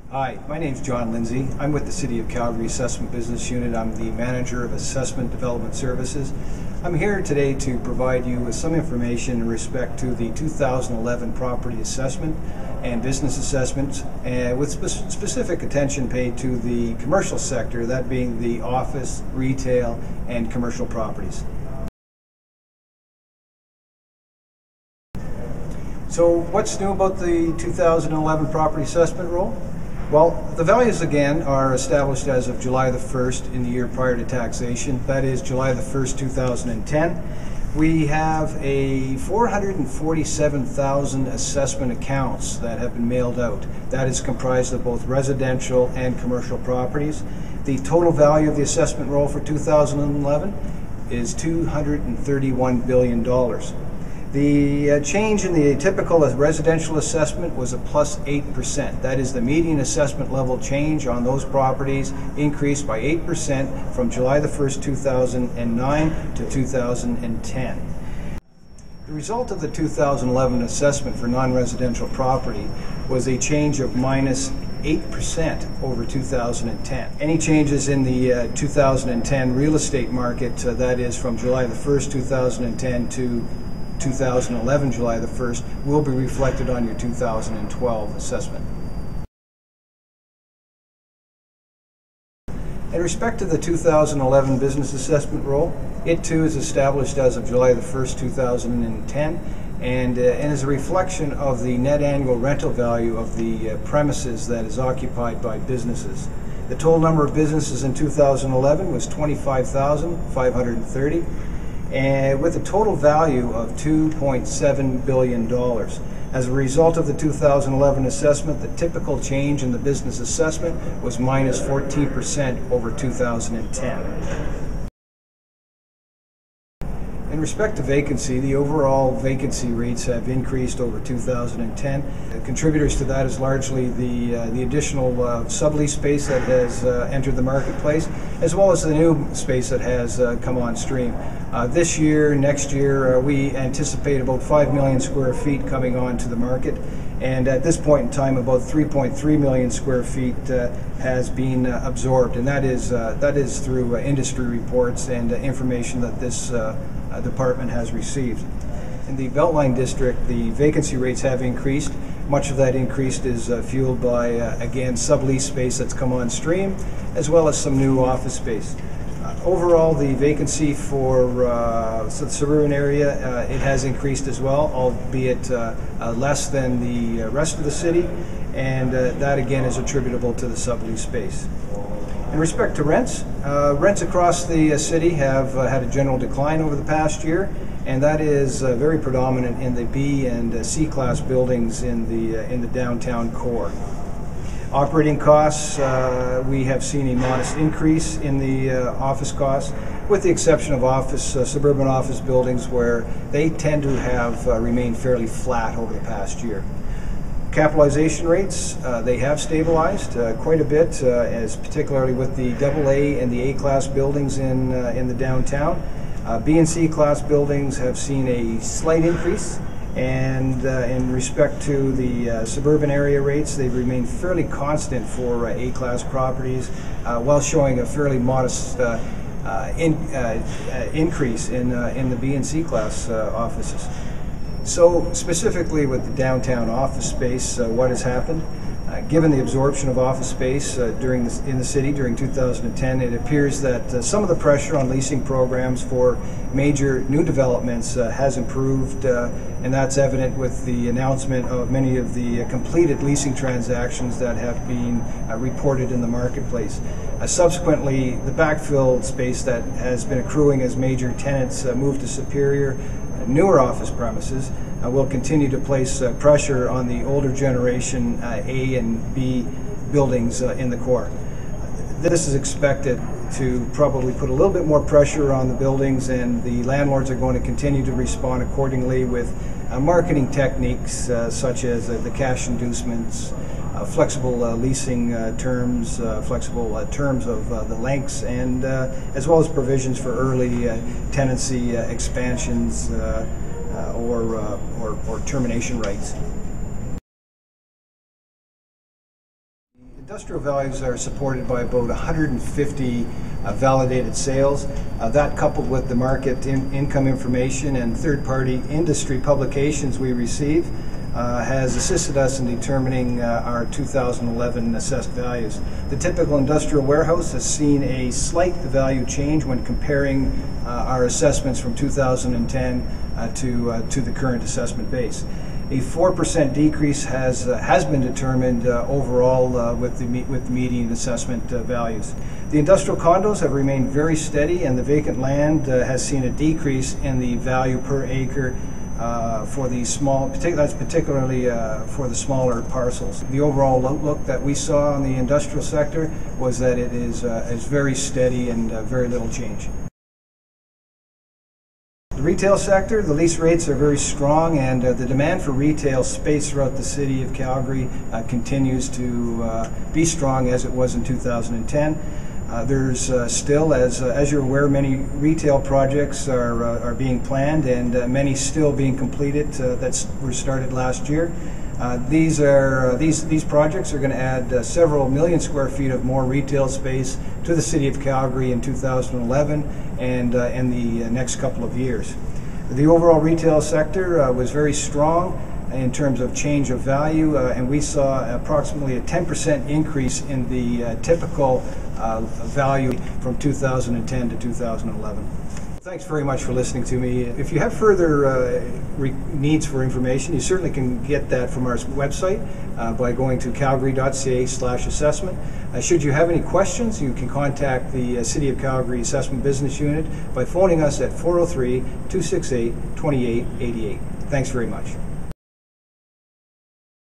Hi, my name is John Lindsay. I'm with the City of Calgary Assessment Business Unit. I'm the Manager of Assessment Development Services. I'm here today to provide you with some information in respect to the 2011 property assessment and business assessments, with specific attention paid to the commercial sector, that being the office, retail, and commercial properties. So what's new about the 2011 property assessment roll? Well, the values again are established as of July the 1st in the year prior to taxation. That is July the 1st, 2010. We have a 447,000 assessment accounts that have been mailed out. That is comprised of both residential and commercial properties. The total value of the assessment roll for 2011 is $231 billion. The change in the typical residential assessment was a plus 8%. That is, the median assessment level change on those properties increased by 8% from July the 1st, 2009 to 2010. The result of the 2011 assessment for non-residential property was a change of minus 8% over 2010. Any changes in the 2010 real estate market, that is from July the 1st, 2010 to 2011, July the 1st, will be reflected on your 2012 assessment. In respect to the 2011 business assessment roll, it too is established as of July the 1st, 2010, and is a reflection of the net annual rental value of the premises that is occupied by businesses. The total number of businesses in 2011 was 25,530. and with a total value of $2.7 billion. As a result of the 2011 assessment, the typical change in the business assessment was minus 14% over 2010. In respect to vacancy, the overall vacancy rates have increased over 2010. The contributors to that is largely the additional sublease space that has entered the marketplace, as well as the new space that has come on stream. This year, next year, we anticipate about 5 million square feet coming onto the market, and at this point in time, about 3.3 million square feet has been absorbed, and that is through industry reports and information that this department has received. In the Beltline district, the vacancy rates have increased. Much of that increase is fueled by, again, sublease space that's come on stream, as well as some new office space. Overall, the vacancy for the suburban area, it has increased as well, albeit less than the rest of the city, and that again is attributable to the sublease space. In respect to rents, rents across the city have had a general decline over the past year, and that is very predominant in the B and C class buildings in the downtown core. Operating costs, we have seen a modest increase in the office costs, with the exception of suburban office buildings where they tend to have remained fairly flat over the past year. Capitalization rates, they have stabilized quite a bit, as particularly with the AA and the A class buildings in the downtown. B and C class buildings have seen a slight increase, and in respect to the suburban area rates, they've remained fairly constant for A class properties, while showing a fairly modest increase in the B and C class offices. So specifically with the downtown office space, what has happened? Given the absorption of office space in the city during 2010, it appears that some of the pressure on leasing programs for major new developments has improved, and that's evident with the announcement of many of the completed leasing transactions that have been reported in the marketplace. Subsequently, the backfill space that has been accruing as major tenants move to superior, newer office premises will continue to place pressure on the older generation A and B buildings in the core. This is expected to probably put a little bit more pressure on the buildings, and the landlords are going to continue to respond accordingly with marketing techniques such as the cash inducements, flexible leasing terms, flexible terms of the lengths, and as well as provisions for early tenancy expansions or termination rights. Industrial values are supported by about 150 validated sales. That, coupled with the market income information and third-party industry publications we receive, has assisted us in determining our 2011 assessed values. The typical industrial warehouse has seen a slight value change when comparing our assessments from 2010 to the current assessment base. A 4% decrease has been determined overall with the median assessment values. The industrial condos have remained very steady, and the vacant land has seen a decrease in the value per acre for the small, particularly for the smaller parcels. The overall outlook that we saw on the industrial sector was that it is very steady and very little change. The retail sector, the lease rates are very strong, and the demand for retail space throughout the city of Calgary continues to be strong as it was in 2010. There's still, as you're aware, many retail projects are being planned, and many still being completed that were started last year. These projects are going to add several million square feet of more retail space to the city of Calgary in 2011 and in the next couple of years. The overall retail sector was very strong in terms of change of value, and we saw approximately a 10% increase in the typical value from 2010 to 2011. Thanks very much for listening to me. If you have further needs for information, you certainly can get that from our website by going to calgary.ca/assessment. Should you have any questions, you can contact the City of Calgary Assessment Business Unit by phoning us at 403-268-2888. Thanks very much.